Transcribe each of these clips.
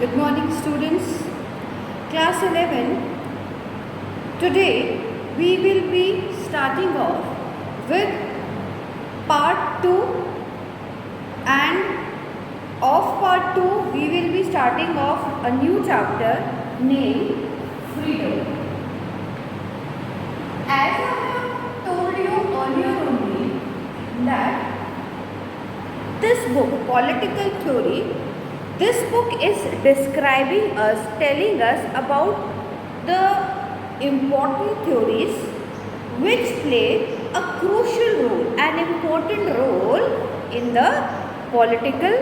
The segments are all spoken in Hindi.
Good morning, students. Class 11. Today we will be starting off with part 2, and of part 2 we will be starting off a new chapter named Freedom. As I have told you earlier only that this book, Political Theory, this book is describing us, telling us about the important theories which play a crucial role, an important role in the political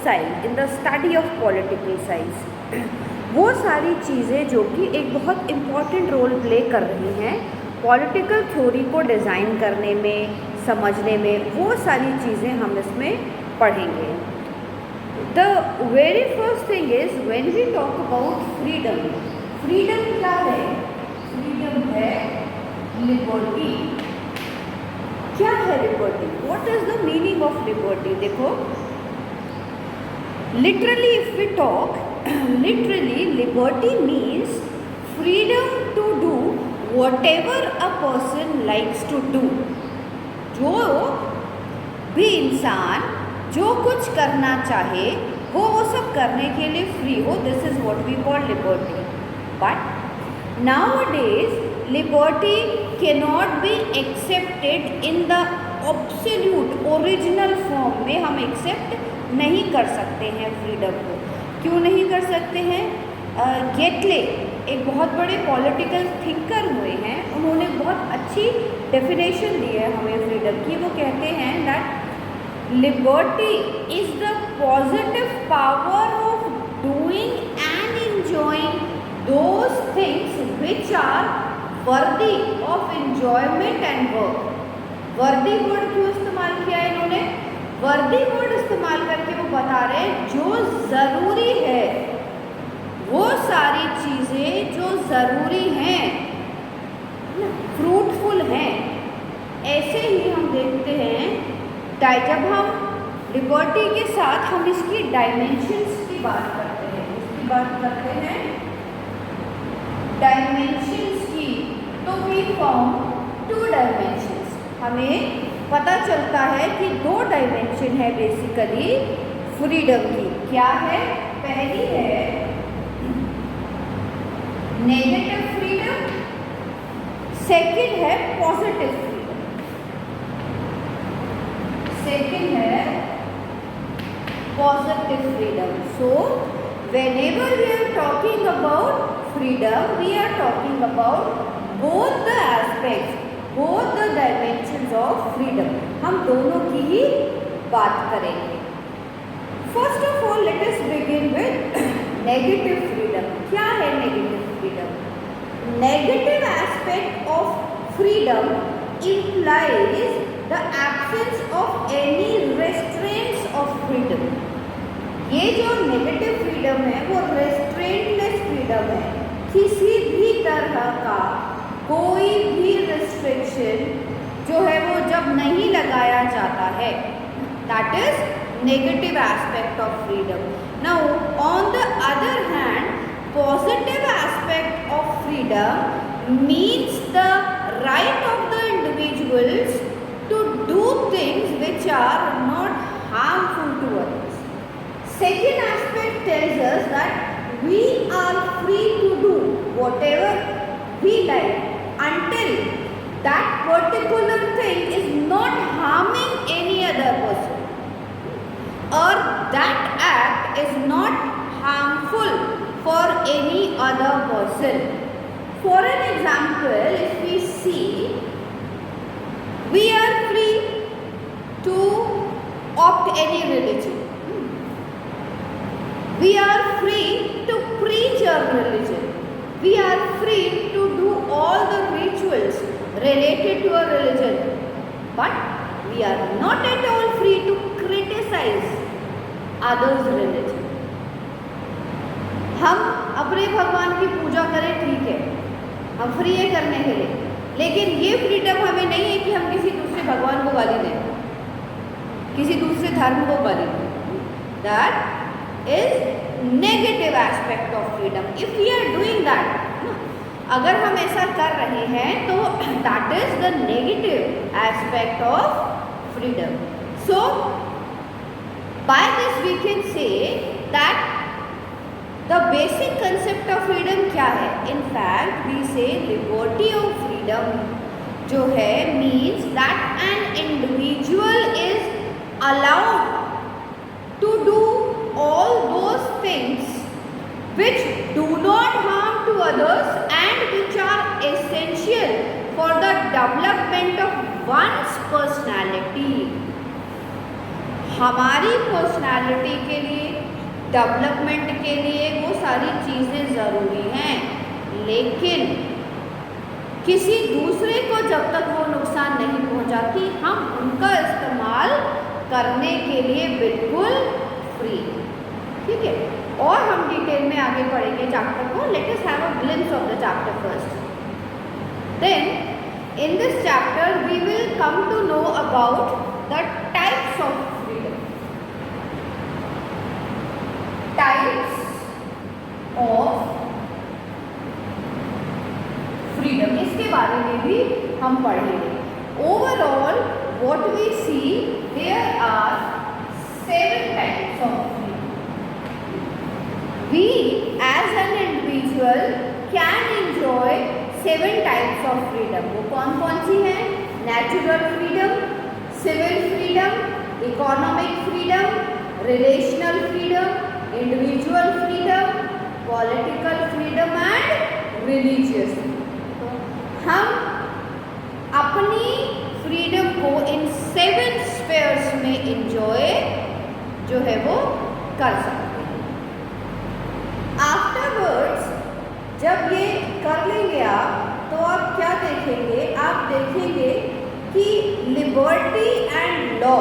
science, in the study of political science. वो सारी चीज़ें जो कि एक बहुत इम्पॉर्टेंट रोल प्ले कर रही हैं पॉलिटिकल थ्योरी को डिज़ाइन करने में, समझने में, वो सारी चीज़ें हम इसमें पढ़ेंगे. The very first thing is when we talk about freedom. Freedom क्या है? Freedom है liberty. क्या है liberty? What is the meaning of liberty? देखो, literally if we talk, literally liberty means freedom to do whatever a person likes to do. जो भी इंसान जो कुछ करना चाहे वो सब करने के लिए फ्री हो, this is what we call liberty. But nowadays liberty can not be accepted in the absolute original form में. हम एक्सेप्ट नहीं कर सकते हैं फ्रीडम को. क्यों नहीं कर सकते हैं? गेटले एक बहुत बड़े पॉलिटिकल थिंकर हुए हैं, उन्होंने बहुत अच्छी डेफिनेशन दी है हमें फ्रीडम की. वो कहते हैं that liberty is the positive power of doing and enjoying those things which are worthy of enjoyment and work. worthy word क्यों इस्तेमाल किया है इन्होंने? worthy word इस्तेमाल करके वो बता रहे हैं जो ज़रूरी है, वो सारी चीज़ें जो ज़रूरी हैं, फ्रूटफुल हैं. ऐसे ही हम देखते हैं जब हम लिबर्टी के साथ हम इसकी डायमेंशंस की बात करते हैं, इसकी बात करते हैं डायमेंशंस की, तो वी फॉर्म 2 डायमेंशंस. हमें पता चलता है कि 2 डायमेंशन है बेसिकली फ्रीडम की. क्या है? पहली है नेगेटिव फ्रीडम, सेकंड है पॉजिटिव फ्रीडम. Second है positive freedom. So whenever we are talking about freedom, we are talking about both the aspects, both the dimensions of freedom. हम दोनों की ही बात करेंगे. First of all, let us begin with negative freedom. क्या है negative freedom? Negative aspect of freedom implies the absence of any restraints of freedom. ये जो नेगेटिव फ्रीडम है वो रेस्ट्रेंटलेस फ्रीडम है. किसी भी तरह का कोई भी रिस्ट्रिक्शन जो है वो जब नहीं लगाया जाता है, that is negative aspect of freedom. Now on the other hand, positive aspect of freedom means the right of the individuals to do things which are not harmful to others. Second aspect tells us that we are free to do whatever we like until that particular thing is not harming any other person, or that act is not harmful for any other person. For an example, if we see, we are free to opt any religion. We are free to preach our religion. We are free to do all the rituals related to our religion. But we are not at all free to criticize others' religion. हम अपने भगवान की पूजा करें, ठीक है, हम फ्री है करने के लिए, लेकिन ये फ्रीडम हमें नहीं है कि हम किसी दूसरे भगवान को गाली दें, किसी दूसरे धर्म को गाली दें. That is negative aspect of freedom. If we are doing that, अगर हम ऐसा कर रहे हैं तो that is the negative aspect of freedom. So by this we can say that the basic concept of freedom क्या है. In fact we say liberty of freedom जो है means that an individual is allowed to do all those things which do not harm to others and which are essential for the development of one's personality. हमारी पर्सनालिटी के लिए, डेवलपमेंट के लिए वो सारी चीज़ें ज़रूरी हैं, लेकिन किसी दूसरे को जब तक वो नुकसान नहीं पहुंचाती, हम उनका इस्तेमाल करने के लिए बिल्कुल फ्री. ठीक है, और हम डिटेल में आगे पढ़ेंगे चैप्टर को. Let us have a glimpse of the chapter first. Then in this chapter we will come to know about the types of freedom. Types of freedom, इसके बारे में भी हम पढ़ेंगे. Overall what we see, there are 7 types of freedom. We as an individual can enjoy 7 types of freedom. वो कौन कौन सी हैं? Natural freedom, civil freedom, economic freedom, relational freedom, individual freedom, political freedom and religious. तो हम अपनी freedom को इन 7 spheres में enjoy जो है वो कर सकते हैं. आफ्टरवर्ड्स जब ये कर लेंगे आप, तो आप क्या देखेंगे? आप देखेंगे कि लिबर्टी एंड लॉ,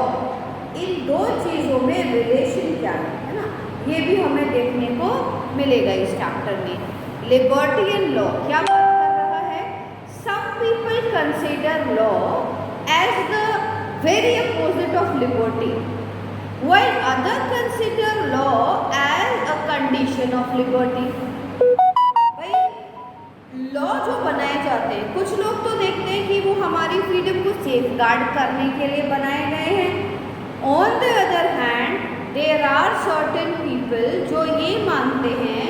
इन दो चीज़ों में रिलेशन क्या है ना, ये भी हमें देखने को मिलेगा इस चैप्टर में. लिबर्टी एंड लॉ क्या बात कर रहा है? Some people consider law as the very opposite of liberty, while others consider law as a condition of liberty. भाई लॉ जो बनाए जाते हैं, कुछ लोग तो देखते हैं कि वो हमारी फ्रीडम को सेफगार्ड करने के लिए बनाए गए हैं. On the other hand there are certain people जो ये मानते हैं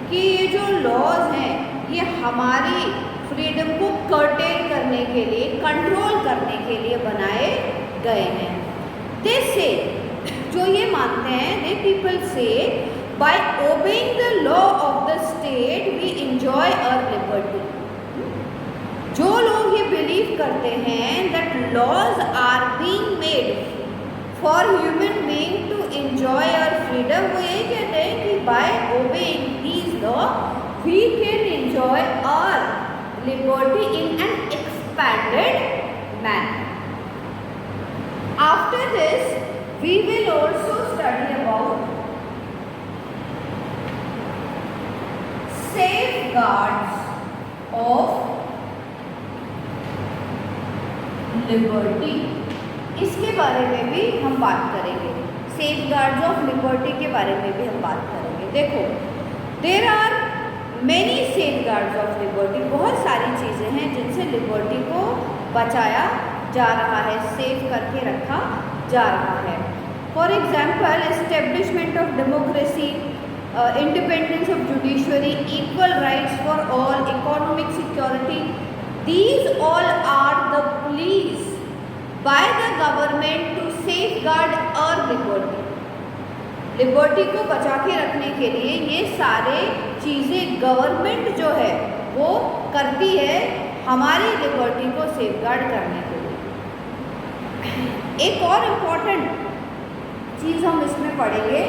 कि ये जो लॉज हैं ये हमारी फ्रीडम को कर्टेल करने के लिए, कंट्रोल करने के लिए बनाए गए हैं. दे से जो ये मानते हैं, they people say by obeying the law of the state we enjoy our liberty. जो लोग ये बिलीव करते हैं that laws are being made for human being to enjoy our freedom, वो ये कहते हैं कि by obeying these law we can enjoy our liberty in an expanded manner. After this we will also study about safeguards of liberty. इसके बारे में भी हम बात करेंगे. safeguards of liberty के बारे में भी हम बात करेंगे. देखो, there are many safeguards of liberty. बहुत सारी चीज़ें हैं जिनसे लिबर्टी को बचाया जा रहा है, सेफ करके रखा जा रहा है. For example, establishment of democracy, independence of judiciary, equal rights for all, economic security. These all are the pleas by the government to safeguard our liberty. Liberty को बचा के रखने के लिए ये सारे चीज़ें गवर्नमेंट जो है वो करती है हमारी लिबर्टी को सेफगार्ड करने के लिए. एक और इम्पॉर्टेंट चीज़ हम इसमें पढ़ेंगे,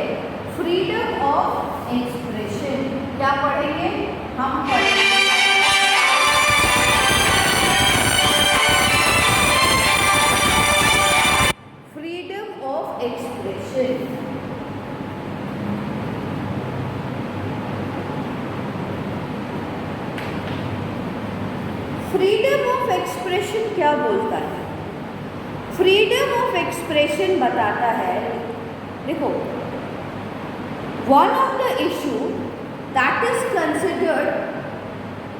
फ्रीडम ऑफ एक्सप्रेशन. क्या पढ़ेंगे? हम पढ़ेंगे freedom of expression. Freedom of expression क्या बोलता है? फ्रीडम ऑफ एक्सप्रेशन बताता है, देखो, One of the issue that is considered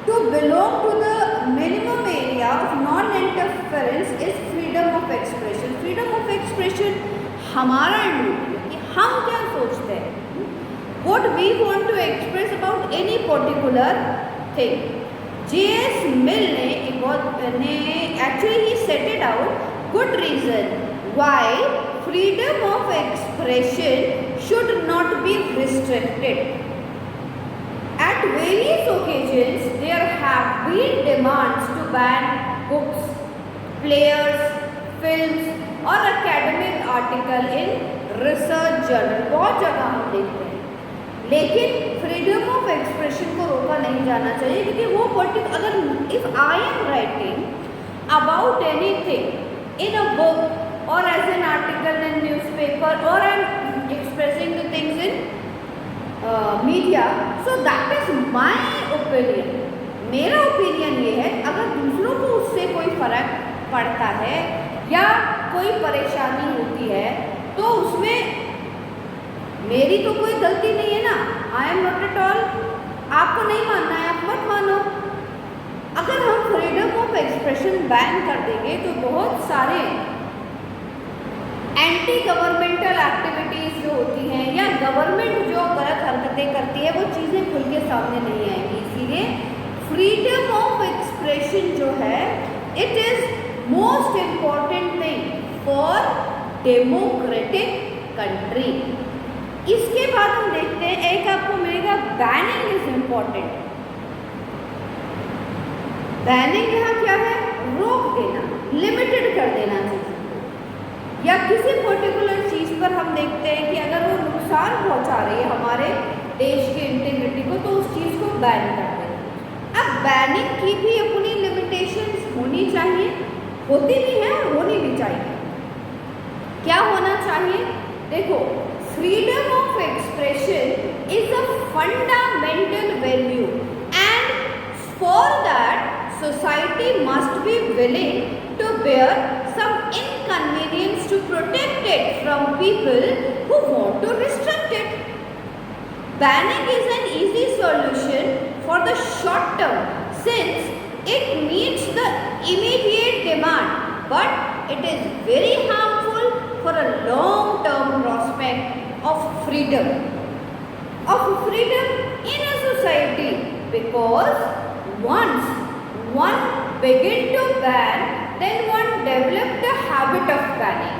to belong to the minimum area of non-interference is freedom of expression. Freedom of expression हमारा इंडिविजुअल कि हम क्या सोचते हैं, what we want to express about any particular thing. J.S. Mill ने actually he set it out good reason why freedom of expression should not be restricted. At various occasions, there have been demands to ban books, players, films or academic article in research journal. बहुत जगह हम देखते हैं, लेकिन फ्रीडम ऑफ एक्सप्रेशन को रोका नहीं जाना चाहिए, क्योंकि वो पर्टिकुलर अगर if I am writing about anything in a book or as an article in newspaper or I am expressing the things in media, so that is my opinion. मेरा ओपिनियन ये है, अगर दूसरों को उससे कोई फर्क पड़ता है या कोई परेशानी होती है तो उसमें मेरी तो कोई गलती नहीं है ना. I am not at all. आपको नहीं मानना है आप मत मानो. अगर हम फ्रीडम ऑफ एक्सप्रेशन बैन कर देंगे तो बहुत सारे एंटी गवर्नमेंटल एक्टिविटीज़ जो होती हैं या गवर्नमेंट जो गलत हरकतें करती है वो चीज़ें खुल के सामने नहीं आएंगी. इसीलिए फ्रीडम ऑफ एक्सप्रेशन जो है it is most important thing for democratic country. इसके बाद हम देखते हैं, एक आपको मिलेगा बैनिंग इज इम्पॉर्टेंट. बैनिंग यहाँ क्या है, रोक देना, लिमिटेड कर देना चीज़, या किसी पर्टिकुलर चीज़ पर हम देखते हैं कि अगर वो नुकसान पहुंचा रही है हमारे देश के इंटीग्रिटी को तो उस चीज़ को बैन कर दें. अब बैनिंग की भी अपनी लिमिटेशंस होनी चाहिए, होती भी है और होनी भी चाहिए. क्या होना चाहिए, देखो freedom of expression is a fundamental value and for that society must be willing to bear some inconvenience to protect it from people who want to restrict it. Banning is an easy solution for the short term since it meets the immediate demand, but it is very harmful for a long term prospect of freedom in a society, because once one begin to ban then one develop the habit of banning.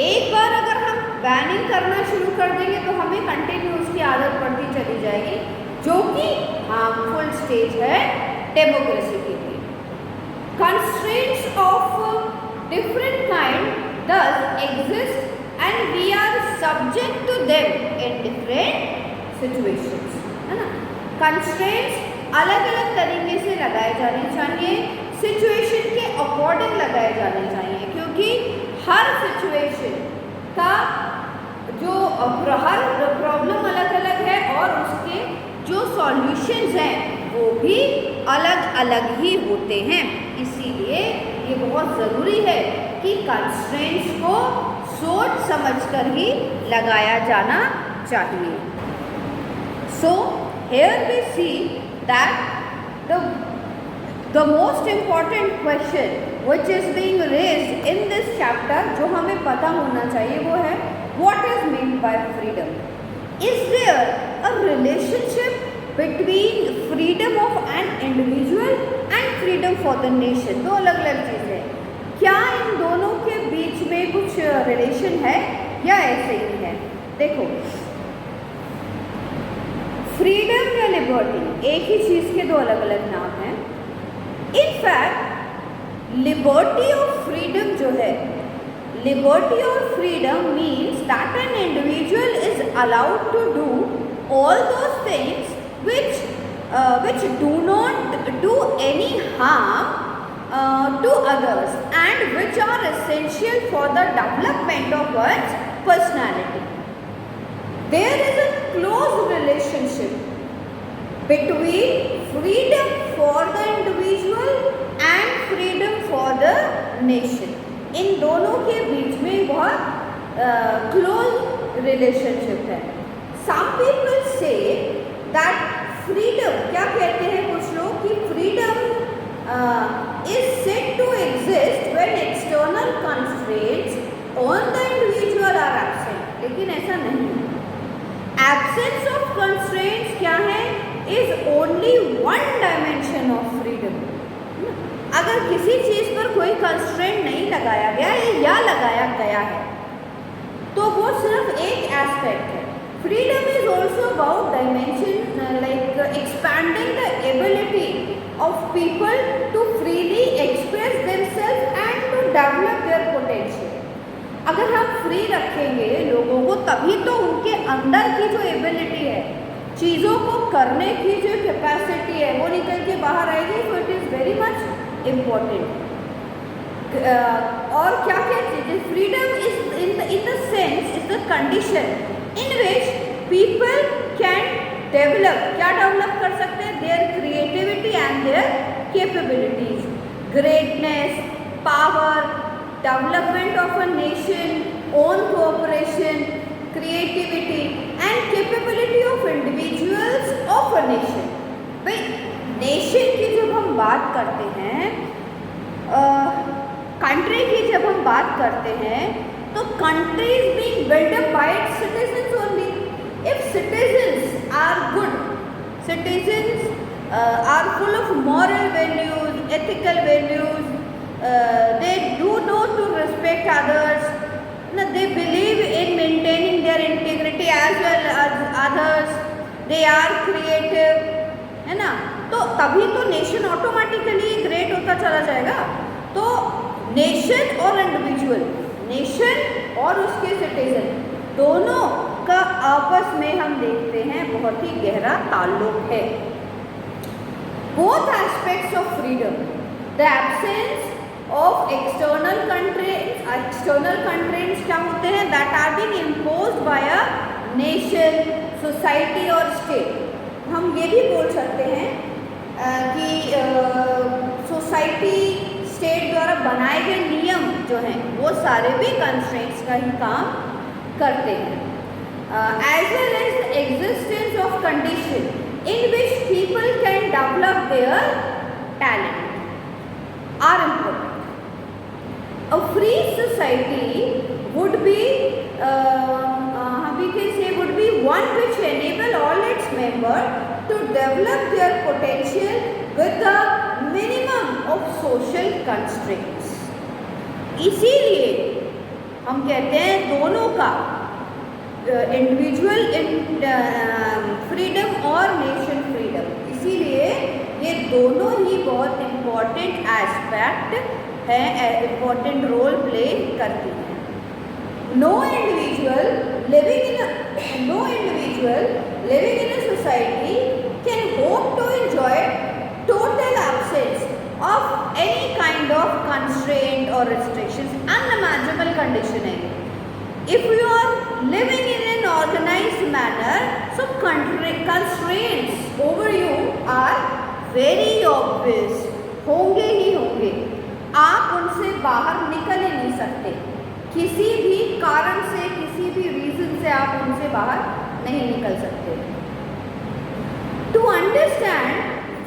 एक बार अगर हम बैनिंग करना शुरू कर देंगे तो हमें कंटिन्यू उसकी आदत पड़ती चली जाएगी, जो कि हार्मफुल स्टेज है डेमोक्रेसी के लिए. Constraints of different kind thus exist and we are subject to them in different situations. है ना. Constraints अलग अलग तरीके से लगाए जाने चाहिए, सिचुएशन के अकॉर्डिंग लगाए जाने चाहिए, क्योंकि हर सिचुएशन का जो हर प्रॉब्लम अलग अलग है और उसके जो सॉल्यूशंस हैं वो भी अलग अलग ही होते हैं. इसीलिए ये बहुत ज़रूरी है कि कंस्ट्रेंट्स को सोच समझकर ही लगाया जाना चाहिए. So here we see that the most important question which is being raised in this chapter जो हमें पता होना चाहिए वो है what is meant by freedom. Is there a relationship between freedom of an individual and freedom for the nation? दो अलग अलग चीज़ें हैं. क्या इन दोनों के बीच में कुछ रिलेशन है या ऐसे ही है? देखो, फ्रीडम या लिबर्टी एक ही चीज़ के दो अलग अलग नाम हैं. In fact, liberty of freedom जो है, liberty of freedom means that an individual is allowed to do all those things which do not do any harm to others and which are essential for the development of one's personality. There is a close relationship between freedom for the individual and freedom for the nation. इन दोनों के बीच में बहुत क्लोज रिलेशनशिप है. some people say that freedom, क्या कहते हैं कुछ लोग कि freedom is said to exist when external constraints on the individual are absent. लेकिन ऐसा नहीं है. Absence of constraints क्या है? Is only one dimension of freedom. अगर किसी चीज़ पर कोई कंस्ट्रेंट नहीं लगाया गया या लगाया गया है तो वो सिर्फ एक एस्पेक्ट है. Freedom is also about dimension like expanding the ability of people to freely express themselves and to develop their potential. अगर हम फ्री रखेंगे लोगों को तभी तो उनके अंदर की जो एबिलिटी है, चीज़ों को करने की जो कैपेसिटी है वो निकल के बाहर आएगी. So it is very much important. और क्या क्या चीज़ें, freedom is in the sense is the condition in which people can develop. क्या डेवलप कर सकते हैं? Their creativity and their capabilities, greatness, power, development of a nation, own cooperation, creativity and capability of individuals of a nation. भाई नेशन की जब हम बात करते हैं, कंट्री की जब हम बात करते हैं तो country is being built up by its citizens only. If citizens are good, citizens are full of moral values, ethical values, they do know to respect others, they believe in maintaining their integrity as well as others, they are creative, है ना. तो तभी तो नेशन ऑटोमेटिकली ग्रेट होता चला जाएगा. तो नेशन और इंडिविजुअल, नेशन और उसके सिटीजन दोनों का आपस में हम देखते हैं बहुत ही गहरा ताल्लुक है. Both aspects of freedom, the absence of external constraints क्या होते हैं? That are being imposed by a nation, society और स्टेट. हम ये भी बोल सकते हैं कि सोसाइटी, स्टेट द्वारा बनाए गए नियम जो हैं वो सारे भी कंस्ट्रेंट्स का ही काम करते हैं. As well as the existence of condition in which people can develop their talent are important. A free society would be, we can say, would be one which enable all its members to develop their potential with the minimum of social constraints. इसीलिए हम कहते हैं दोनों का, इंडिविजुअल फ्रीडम और नेशन फ्रीडम, इसीलिए ये दोनों ही बहुत इम्पॉर्टेंट एस्पेक्ट है, इम्पॉर्टेंट रोल प्ले करती है. No individual living in a society can hope to enjoy total absence of any kind of constraint और रिस्ट्रिक्शंस. अनइमेजिनेबल कंडीशन है. If you are living in an organized manner, so constraints over you are very obvious, होंगे ही होंगे. आप उनसे बाहर निकल ही नहीं सकते. किसी भी कारण से, किसी भी रीजन से आप उनसे बाहर नहीं निकल सकते. To understand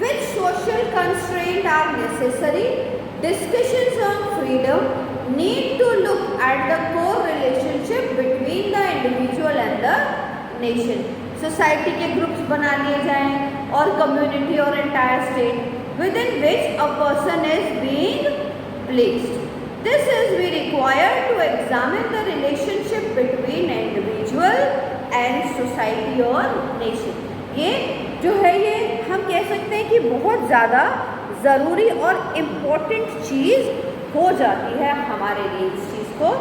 which social constraint are necessary, discussions on freedom need to look at the core relationship between the individual and the nation. Society के ग्रुप्स बना लिए जाएं और कम्युनिटी और entire state within which a person is being placed. This is we require to examine the relationship between individual and society or nation. ये जो है ये हम कह सकते हैं कि बहुत ज़्यादा ज़रूरी और इम्पोर्टेंट चीज़ हो जाती है हमारे लिए इस चीज़ को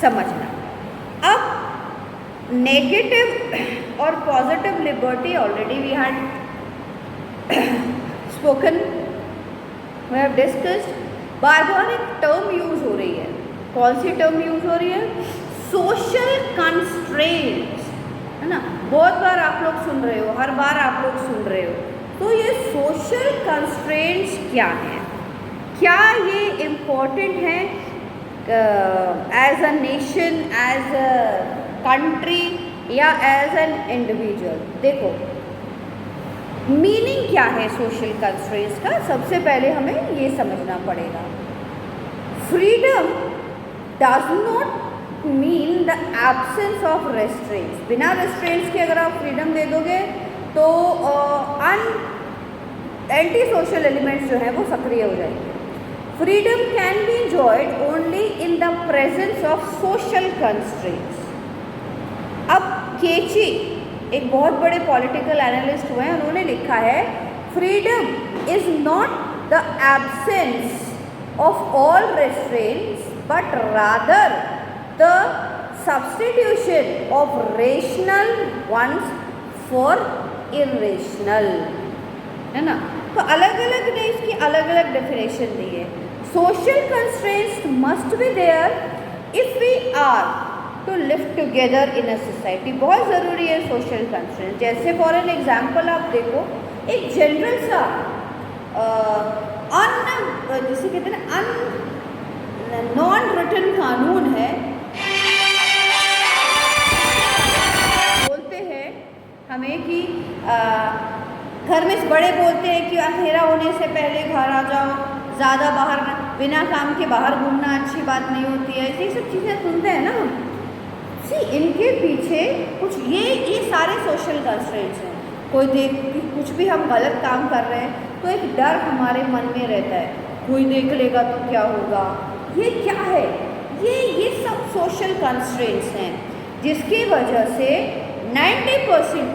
समझना. अब नेगेटिव और positive liberty already we had spoken, we have discussed. Barbaric term use हो रही है. कौन सी टर्म यूज हो रही है? सोशल कंस्ट्रेंट्स, है ना. बहुत बार आप लोग सुन रहे हो, हर बार आप लोग सुन रहे हो. तो ये सोशल कंस्ट्रेंट्स क्या हैं? क्या ये इम्पोर्टेंट हैं as a nation, as a country, या एज एन इंडिविजुअल। देखो मीनिंग क्या है सोशल कंस्ट्रेंट्स का, सबसे पहले हमें ये समझना पड़ेगा। Freedom does not mean the absence of restraints. बिना रेस्ट्रेंट्स के अगर आप फ्रीडम दे दोगे तो एंटी सोशल एलिमेंट्स जो हैं वो सक्रिय हो जाएंगे। Freedom can be enjoyed only in the presence of social constraints. अब केची एक बहुत बड़े पॉलिटिकल एनालिस्ट हुए हैं, उन्होंने लिखा है freedom is not the absence of all restraints but rather the substitution of rational ones for irrational, है ना। तो अलग अलग ने इसकी अलग अलग डेफिनेशन दी है। Social constraints must be there if we are to live together in a society. बहुत ज़रूरी है सोशल कंस्ट्रेंट्स। जैसे फॉर एन एग्जाम्पल आप देखो, एक जनरल सा जिसे कहते हैं ना नॉन रिटन कानून है, बोलते हैं हमें कि घर में बड़े बोलते हैं कि अंधेरा होने से पहले घर आ जाओ, ज़्यादा बाहर बिना काम के बाहर घूमना अच्छी बात नहीं होती है, ये सब चीज़ें सुनते हैं ना हम। इनके पीछे कुछ ये सारे सोशल कंस्ट्रेंट्स हैं। कोई देख कुछ भी हम गलत काम कर रहे हैं तो एक डर हमारे मन में रहता है, कोई देख लेगा तो क्या होगा। ये क्या है? ये सब सोशल कंस्ट्रेंट्स हैं जिसकी वजह से 90%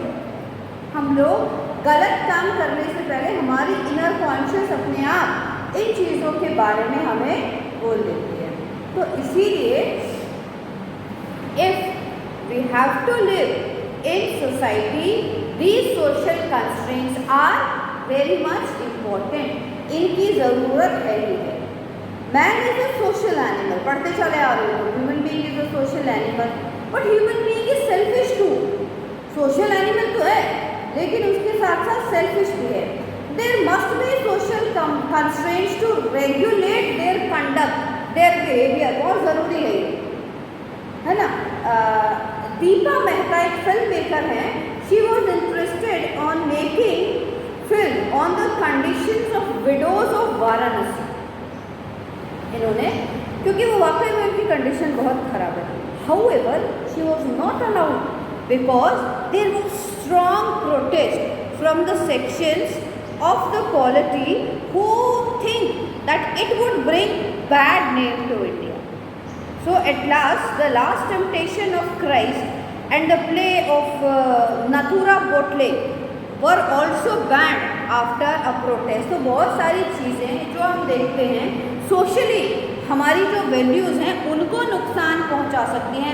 हम लोग गलत काम करने से पहले हमारी इनर कॉन्शियस अपने आप इन चीज़ों के बारे में हमें बोल देती है। तो इसीलिए if we have to live in society, these social constraints are very much important. इनकी ज़रूरत है ही है। Man is a social animal, पढ़ते चले आ रहे हो, human being is a social animal, but human being is selfish too. Social animal तो है लेकिन उसके साथ साथ selfish भी है। There must be social constraints to regulate their conduct, their behavior, बहुत ज़रूरी है ना। दीपा मेहता एक फिल्म मेकर हैं, she was interested on making film on the conditions of widows of Varanasi. इन्होंने, क्योंकि वो वाकई में उनकी कंडीशन बहुत खराब है। However she was not allowed because there was strong protest from the sections of the polity who think that it would bring bad name to India. So at last, the last temptation of Christ and the play of Nathura Botle were also banned after a protest. तो बहुत सारी चीज़ें जो हम देखते हैं सोशली हमारी जो वैल्यूज़ हैं उनको नुकसान पहुंचा सकती हैं।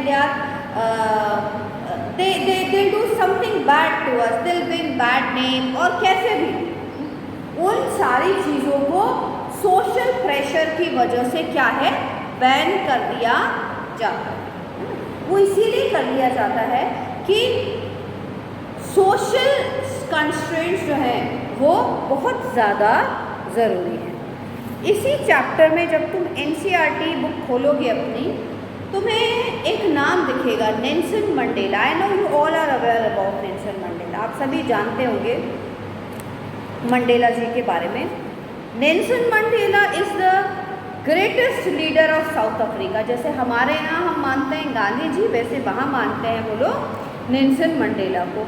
they do something bad to us, they'll bring bad name, और कैसे भी उन सारी चीज़ों को सोशल प्रेशर की वजह से क्या है बैन कर दिया जाता है। वो इसीलिए कर दिया जाता है कि सोशल कंस्ट्रेंट्स जो हैं वो बहुत ज़्यादा ज़रूरी है। इसी चैप्टर में जब तुम NCERT बुक खोलोगे अपनी, तुम्हें एक नाम दिखेगा, Nelson Mandela. I know you all are aware about Nelson Mandela, आप सभी जानते होंगे मंडेला जी के बारे में। Nelson Mandela is the greatest leader of South Africa. जैसे हमारे यहाँ हम मानते हैं गांधी जी, वैसे वहाँ मानते हैं वो लोग नेल्सन मंडेला को।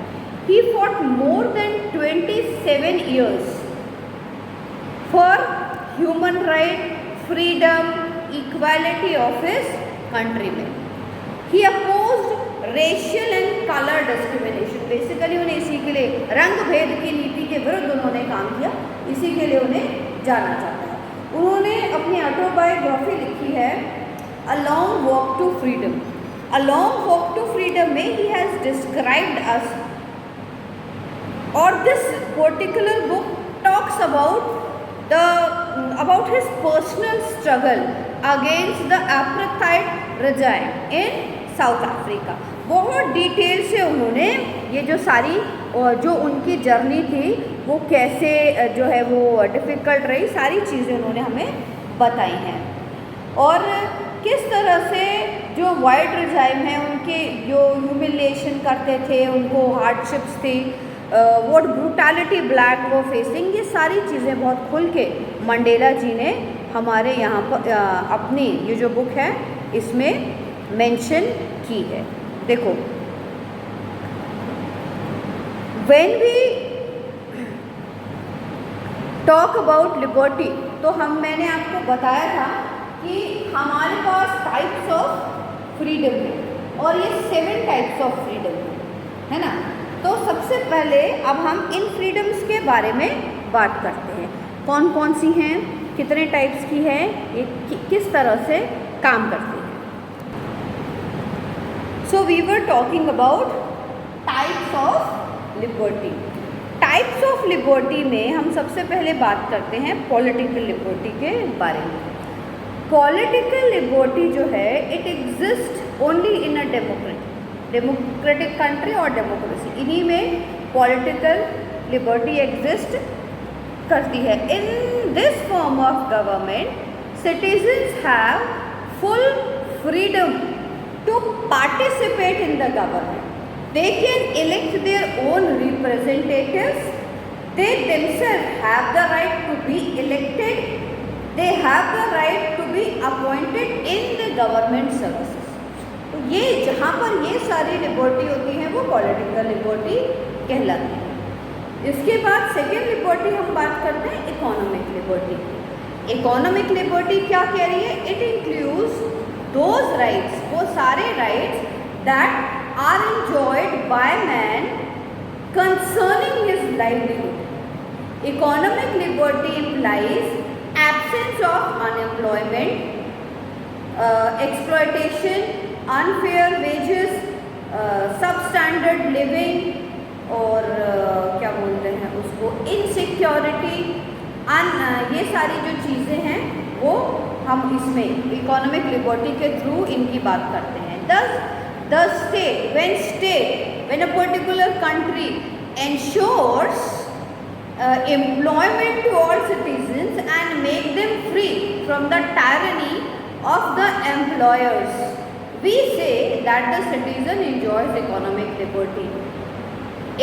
He fought more than 27 years for human right, freedom, equality of his countrymen. He opposed racial and colour discrimination. Basically उन्हें इसी के लिए रंग भेद की नीति के विरुद्ध उन्होंने काम किया, इसी के लिए उन्हें जाना जाता है। उन्होंने अपनी ऑटोबायोग्राफी लिखी है a long walk to freedom. A long walk to freedom में ही हैज़ डिस्क्राइब्ड अस, और this particular book talks about his personal struggle against the apartheid regime in South Africa। बहुत डिटेल से उन्होंने ये जो सारी जो उनकी जर्नी थी वो कैसे जो है वो डिफ़िकल्ट रही, सारी चीज़ें उन्होंने हमें बताई हैं। और किस तरह से जो वाइट रिजाइम है उनके जो ह्यूमिलिएशन करते थे, उनको हार्डशिप्स थी, व्हाट ब्रूटैलिटी ब्लैक वो फेसिंग, ये सारी चीज़ें बहुत खुल के मंडेला जी ने हमारे यहाँ पर अपनी ये जो बुक है इसमें मेंशन की है। देखो, when we talk about liberty, तो मैंने आपको बताया था कि हमारे पास टाइप्स ऑफ फ्रीडम है और ये 7 टाइप्स ऑफ फ्रीडम है ना। तो सबसे पहले अब हम इन फ्रीडम्स के बारे में बात करते हैं, कौन कौन सी हैं, कितने टाइप्स की है, ये किस तरह से काम करती है। So we were talking about types of liberty. Types of liberty में हम सबसे पहले बात करते हैं पॉलिटिकल लिबर्टी के बारे में। पॉलिटिकल लिबर्टी जो है it exist only in a democratic country और डेमोक्रेसी, इन्हीं में पॉलिटिकल लिबर्टी एग्जिस्ट करती है। In this form of government citizens have full freedom to participate in the government. They can elect their own representatives. They themselves have the right to be elected. They have the right to be appointed in the government services. तो ये जहाँ पर ये सारी लिबर्टी होती हैं वो पॉलिटिकल लिबर्टी कहलाती है। इसके बाद सेकेंड लिबर्टी हम बात करते हैं इकोनॉमिक लिबर्टी। इकोनॉमिक लिबर्टी क्या कह रही है? इट इंक्लूड्स दोज राइट्स, वो सारे rights that are enjoyed by man concerning his livelihood. Economic liberty implies absence of unemployment, exploitation, unfair wages, substandard living और क्या बोलते हैं उसको इनसिक्योरिटी, ये सारी जो चीज़ें हैं वो हम इसमें इकोनॉमिक लिबर्टी के थ्रू इनकी बात करते हैं। The state, when a particular country ensures employment to all citizens and make them free from the tyranny of the employers, we say that the citizen enjoys economic liberty.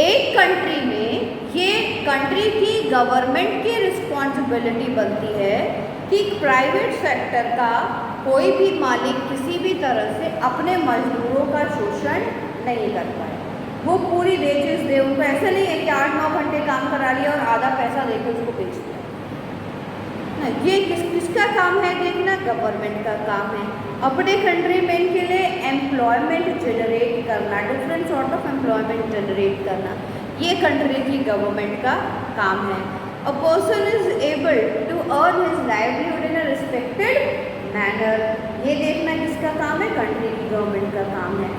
एक कंट्री में ये कंट्री की गवर्नमेंट की रिस्पॉन्सिबिलिटी बनती है कि प्राइवेट सेक्टर का कोई भी मालिक किसी भी तरह से अपने मजदूरों का शोषण नहीं कर पाए, वो पूरी वेजेस दे उनको। ऐसा नहीं है कि 8-9 घंटे काम करा लिया और आधा पैसा देकर उसको बेच दिया ना। ये किसका काम है देखना? गवर्नमेंट का काम है अपने कंट्री में इनके लिए एम्प्लॉयमेंट जनरेट करना, different sort of employment generate करना, ये कंट्री की गवर्नमेंट का काम है। A person is able to earn his livelihood in a respected manner, ये देखना किसका काम है? कंट्री की गवर्नमेंट का काम है।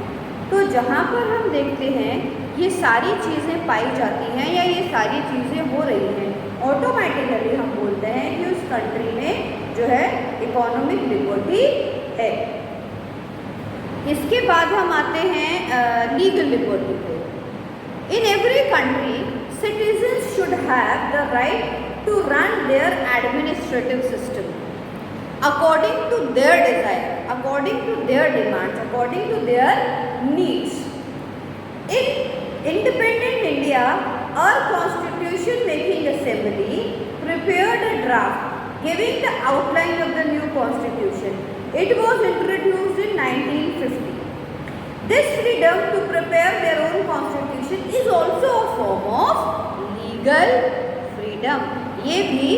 तो जहाँ पर हम देखते हैं ये सारी चीज़ें पाई जाती हैं या ये सारी चीज़ें हो रही हैं, ऑटोमेटिकली हम बोलते हैं कि उस कंट्री में जो है इकोनॉमिक लिबर्टी है। इसके बाद हम आते हैं लीगल लिबर्टी पे। In every country citizens should have the right to run their administrative system according to their desire, according to their demands, according to their needs. In independent India, our constitution making assembly prepared a draft giving the outline of the new constitution. It was introduced in 1950. This freedom to prepare their own constitution is also a form of legal freedom. ये भी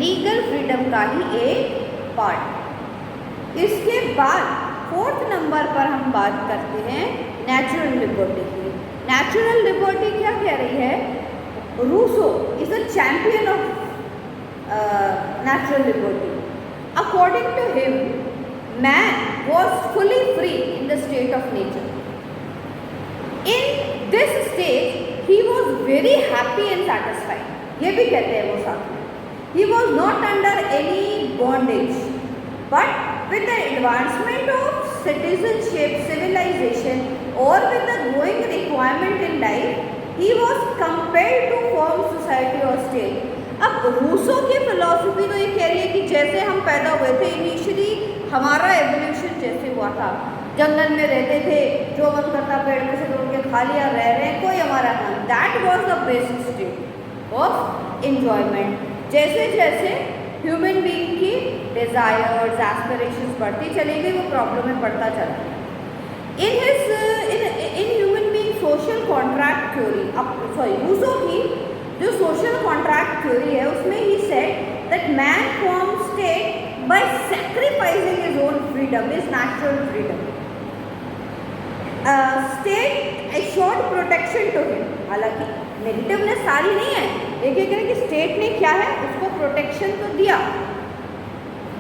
legal freedom का ही एक पार्ट। इसके बाद 4th नंबर पर हम बात करते हैं नेचुरल लिबर्टी की। नेचुरल लिबर्टी क्या कह रही है? Rousseau is a champion of natural liberty. According to him man was fully free in the state of nature. In this state he was very happy and satisfied, ये भी कहते हैं वो साथ में। He was not under any bondage, but with the advancement of citizenship, civilization, or with the growing requirement in life, he was compelled to form society or state. अब रूसो की फिलॉसफी तो ये कह रही है कि जैसे हम पैदा हुए थे इनिशियली हमारा एवोल्यूशन जैसे हुआ था, जंगल में रहते थे, जो मन करता पेड़ में से तोड़ के खा लिया, रह रहे हैं, कोई हमारा काम। That was the basic state of enjoyment. जैसे जैसे ह्यूमन बीइंग की डिज़ायर्स, एस्पिरेशंस बढ़ती चली गई, वो प्रॉब्लम में पड़ता चला गया। In human being social contract theory, Rousseau की जो सोशल कॉन्ट्रैक्ट थ्योरी है, उसमें ही said that man forms state by sacrificing his own freedom, his natural freedom. State assured protection to him. हालांकि नेगेटिवनेस सारी नहीं है, एक एक करके स्टेट ने क्या है उसको प्रोटेक्शन तो दिया,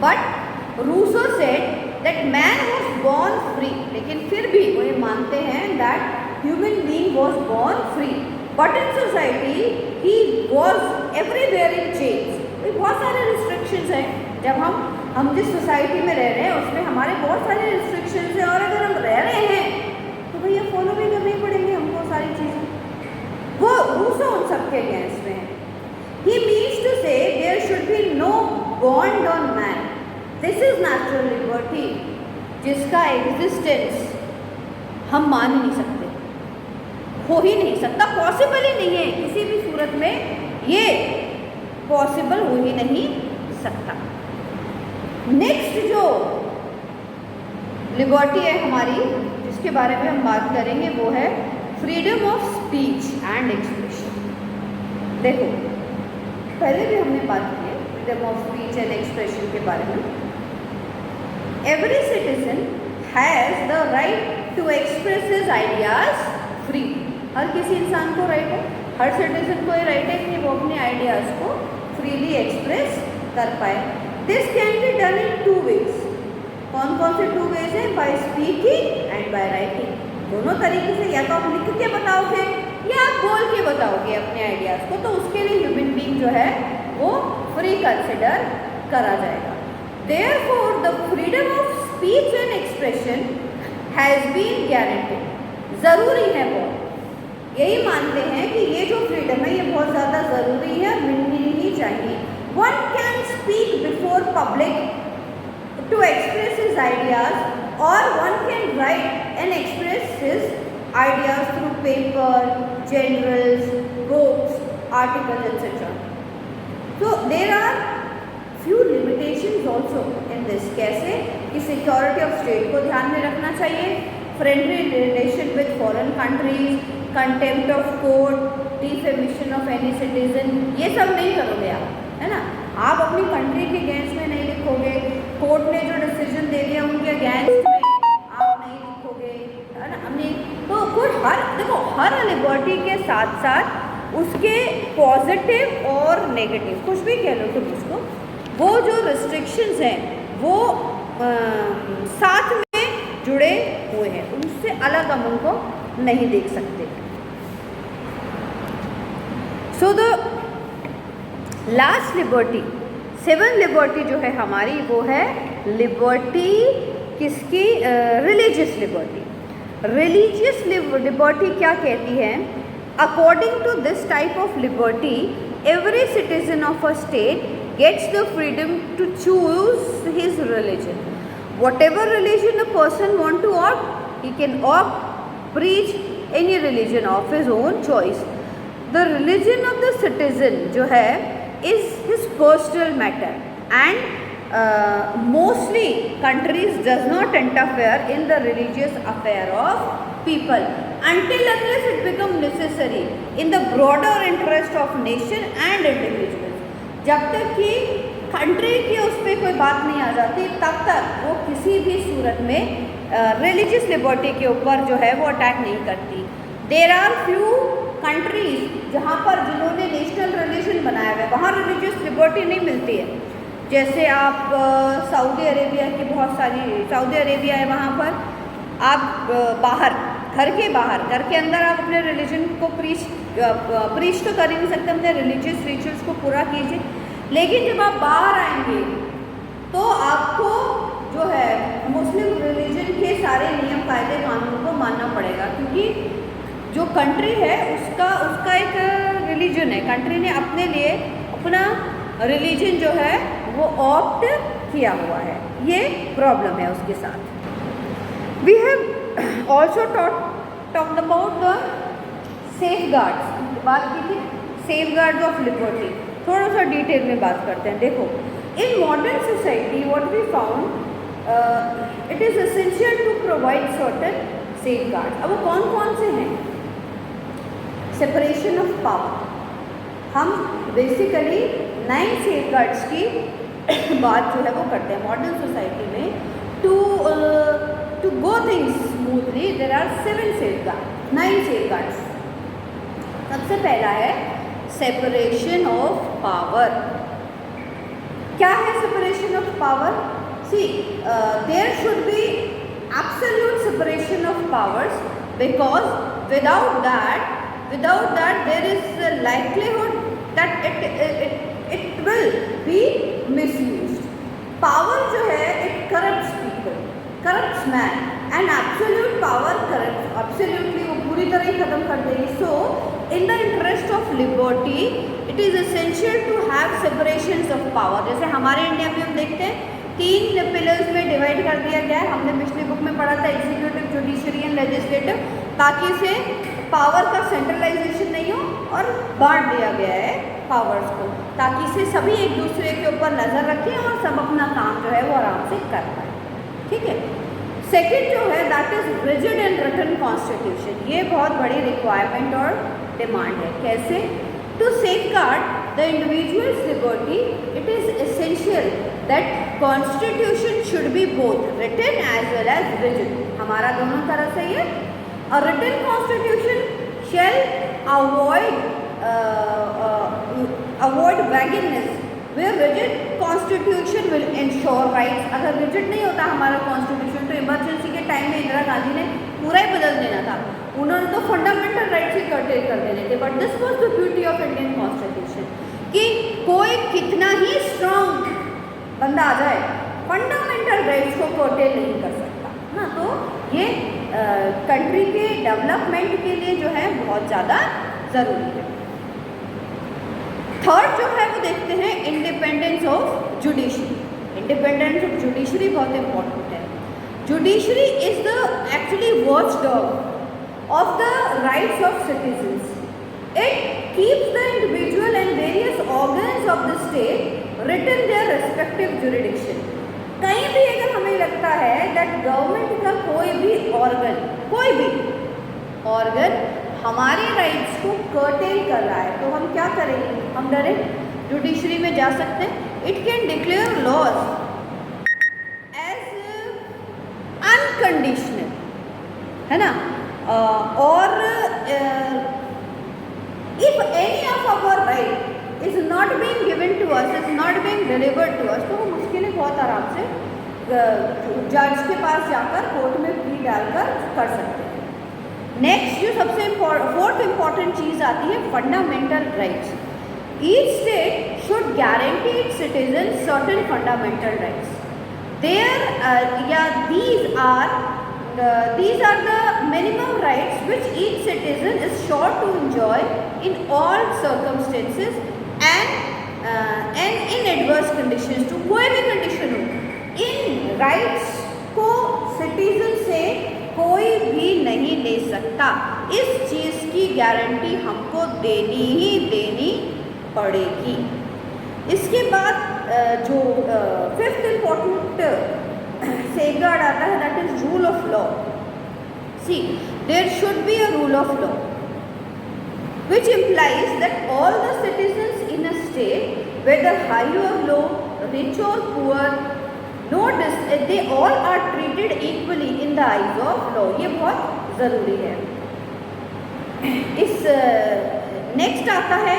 but Rousseau said that man was born free. लेकिन फिर भी वो ये मानते हैं that human being was born free, but in society he was everywhere in change. बहुत सारे रिस्ट्रिक्शंस हैं। जब हम जिस सोसाइटी में रह रहे हैं उसमें हमारे बहुत सारे रिस्ट्रिक्शंस हैं, और अगर हम रह रहे हैं तो भैया फॉलो भी करने ही पड़ेंगे हमको सारी चीज़ें। वो रूसो उन सबके अगेंस्ट में है। He means to say there should be no bond on man, this is natural liberty, जिसका एग्जिस्टेंस हम मान ही नहीं सकते, हो ही नहीं सकता, पॉसिबल ही नहीं है किसी भी सूरत में, ये पॉसिबल हो ही नहीं सकता। नेक्स्ट जो लिबर्टी है हमारी, जिसके बारे में हम बात करेंगे, वो है freedom of speech and expression. देखो, पहले भी हमने बात की है freedom of speech and expression के बारे में। Every citizen has the right to express his ideas free. हर किसी इंसान को राइट है, हर सिटीजन को ये राइट है कि वो अपने आइडियाज़ को फ्रीली एक्सप्रेस कर पाए। This can be done in 2 ways। कौन कौन से 2 ways हैं? By speaking and by writing. दोनों तरीके से, या तो आप लिख के बताओगे या आप बोल के बताओगे अपने आइडियाज़ को, तो उसके लिए ह्यूमन बीइंग जो है वो फ्री कंसिडर करा जाएगा। Therefore the freedom of speech and expression has been guaranteed. ज़रूरी है, वो यही मानते हैं कि ये जो फ्रीडम है ये बहुत ज़्यादा ज़रूरी है, मिलनी ही चाहिए। One can speak before public to express his ideas, or one can write and express his ideas through paper, journals, books, articles, etc. So there are few limitations also in this. कैसे कि सिक्योरिटी ऑफ स्टेट को ध्यान में रखना चाहिए, friendly relation with foreign countries, contempt of court, defamation of any citizen, ये सब नहीं करोगे आप, है ना। आप अपनी कंट्री के अगेंस्ट में नहीं लिखोगे, कोर्ट ने जो डिसीजन दे दिया उनके अगेंस्ट में आप नहीं लिखोगे, है ना। हमने तो कोई हर लिबर्टी के साथ साथ उसके पॉजिटिव और नेगेटिव, कुछ भी कह लो तुम उसको, वो जो रिस्ट्रिक्शंस हैं वो साथ में जुड़े हुए हैं, उनसे अलग हम उनको नहीं देख सकते। So the last liberty, 7th liberty जो है हमारी, वो है लिबर्टी किसकी? Religious liberty. रिलीजियस लिबर्टी क्या कहती है? According to this type of liberty, every citizen of a state gets the freedom to choose his religion. Whatever religion a person want to opt, he can opt, preach any religion of his own choice. The religion of the citizen जो है is his personal matter, and mostly countries does not interfere in the religious affair of people until unless it become necessary in the broader interest of nation and individuals. जब तक कि कंट्री की उस पर कोई बात नहीं आ जाती, तब तक वो किसी भी सूरत में रिलीजियस लिबर्टी के ऊपर जो है वो अटैक नहीं करती। देर आर फ्यू कंट्रीज जहाँ पर जिन्होंने नेशनल रिलीजन बनाया हुआ है, वहाँ रिलीजियस लिबर्टी नहीं मिलती है। जैसे आप सऊदी अरेबिया की बहुत सारी, सऊदी अरेबिया है, वहाँ पर आप बाहर, घर के अंदर आप अपने रिलीजन को प्रीच तो कर ही नहीं सकते, अपने रिलीजियस रिचुअल्स को पूरा कीजिए। लेकिन जब आप बाहर आएंगे तो आपको जो है मुस्लिम रिलीजन के सारे नियम कायदे कानून को मानना पड़ेगा, क्योंकि जो कंट्री है उसका एक रिलीजन है, कंट्री ने अपने लिए अपना रिलीजन जो है वो ऑप्ट किया हुआ है, ये प्रॉब्लम है उसके साथ। We have also talked about the safeguards. बात की थी safeguards of liberty. थोड़ा सा डिटेल में बात करते हैं. देखो, in modern society what we found it is essential to provide certain safeguards. अब वो कौन कौन से हैं? Separation of power. हम बेसिकली 9 सेफगार्ड्स की बात जो है वो करते हैं मॉडर्न सोसाइटी में. To go things smoothly there are 7 safeguard 9 safeguards. सबसे पहला है सेपरेशन ऑफ पावर. क्या है separation of power? See there should be absolute separation of powers, because without that there is a likelihood that it will be misused. Power जो है it corrupts people, corrupts man, and absolute power corrupts absolutely, वो पूरी तरह ही खत्म कर देगी. So in the interest of liberty it is essential to have separations of power. जैसे हमारे इंडिया में हम देखते हैं 3 पिलर्स में डिवाइड कर दिया गया है. हमने पिछली बुक में पढ़ा था एग्जीक्यूटिव, जुडिशरी एंड लेजिस्लेटिव, ताकि से पावर का सेंट्रलाइजेशन नहीं हो और बांट दिया गया है पावर्स को, ताकि से सभी एक दूसरे के ऊपर नज़र रखें और सब अपना काम जो है वो आराम से कर पाए. ठीक है. सेकंड जो है that is rigid and written constitution. ये बहुत बड़ी रिक्वायरमेंट और डिमांड है. कैसे? To safeguard the individuals liberty it is essential that constitution should be both written as well as rigid. हमारा दोनों तरह से ये A written constitution shall avoid vagueness, where rigid constitution will ensure rights. अगर rigid नहीं होता हमारा constitution तो इमरजेंसी के टाइम में इंदिरा गांधी ने पूरा ही बदल देना था. उन्होंने तो फंडामेंटल राइट्स ही कर्टेल कर देने थे. But this was the beauty of Indian constitution कि कोई कितना ही स्ट्रॉन्ग बंदा आ जाए फंडामेंटल राइट्स को कर्टेल नहीं कर सकता ना. तो ये कंट्री के डेवलपमेंट के लिए जो है बहुत ज़्यादा ज़रूरी है. थर्ड जो है वो देखते हैं independence of judiciary. Independence of judiciary बहुत इंपॉर्टेंट है. Judiciary is the actually watchdog of the rights of citizens. It keeps the individual and various organs of the state written their respective jurisdiction. कहीं भी अगर हमें लगता है दैट गवर्नमेंट का कोई भी ऑर्गन हमारे राइट्स को कर्टेल कर रहा है तो हम क्या करेंगे? हम डायरेक्ट जुडिशरी में जा सकते हैं. It can declare laws as unconditional, है ना. और if any of our right is not being given to us, is not being delivered to us, तो हम उसके लिए बहुत आराम से जज के पास जाकर कोर्ट में प्ली डालकर कर सकते हैं. नेक्स्ट जो सबसे फोर्थ इम्पॉर्टेंट चीज़ आती है fundamental rights. Each state should guarantee it's citizen certain fundamental rights. These are the minimum rights which each citizen is sure to enjoy in all circumstances and in adverse conditions. to कोई भी कंडीशन हो, इन राइट्स को सिटीजन से कोई भी नहीं ले सकता. इस चीज़ की गारंटी हमको देनी ही देनी पड़ेगी. इसके बाद जो फिफ्थ इम्पोर्टेंट सेफगार्ड आता है that is rule of law. See there should be a rule of law which implies that all the citizens in a state, whether high or low, rich or poor, they all are treated equally in the eyes of law. ये बहुत ज़रूरी है. इस नेक्स्ट आता है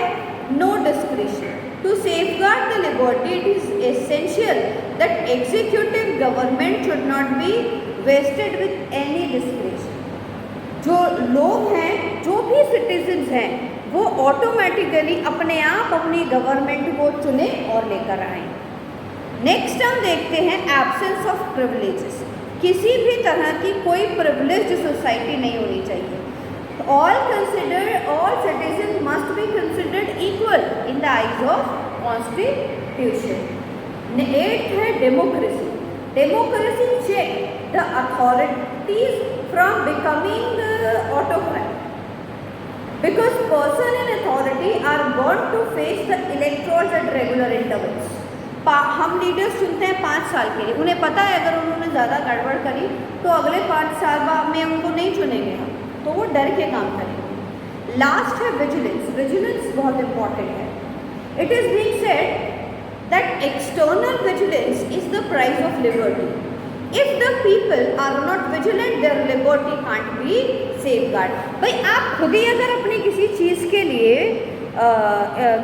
no discretion. To safeguard the liberty, it is essential that executive government should not be vested with any discretion. जो लोग हैं, जो भी सिटीजन्स हैं, वो ऑटोमेटिकली अपने आप अपनी गवर्नमेंट को चुने और लेकर आए. नेक्स्ट हम देखते हैं एब्सेंस ऑफ प्रिविलेजेस. किसी भी तरह की कोई प्रिविलेज्ड सोसाइटी नहीं होनी चाहिए. all citizens must be considered equal in the eyes of Constitution. 8th है democracy. Democracy check the authorities from becoming autocrat. Because person in authority are bound to face the electors at regular intervals. हम लीडर्स चुनते हैं 5 साल के लिए, उन्हें पता है अगर उन्होंने ज़्यादा गड़बड़ करी तो अगले 5 साल बाद में उनको नहीं चुनेंगे हम, तो वो डर के काम करेंगे। लास्ट है विजिलेंस। विजिलेंस बहुत इंपॉर्टेंट है। It is being said that external vigilance is the price of liberty. If the people are not vigilant, their liberty can't be safeguarded. भाई आप खुद ही अगर अपनी किसी चीज़ के लिए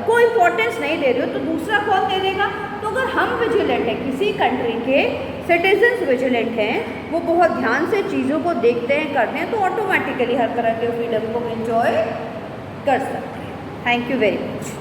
कोई इम्पोर्टेंस नहीं दे रहे हो तो दूसरा कौन दे देगा? तो अगर हम विजिलेंट हैं, किसी कंट्री के सिटीजन्स विजिलेंट हैं, वो बहुत ध्यान से चीज़ों को देखते हैं, करते हैं, तो ऑटोमेटिकली हर तरह के फ्रीडम को एंजॉय कर सकते हैं। Thank you very much.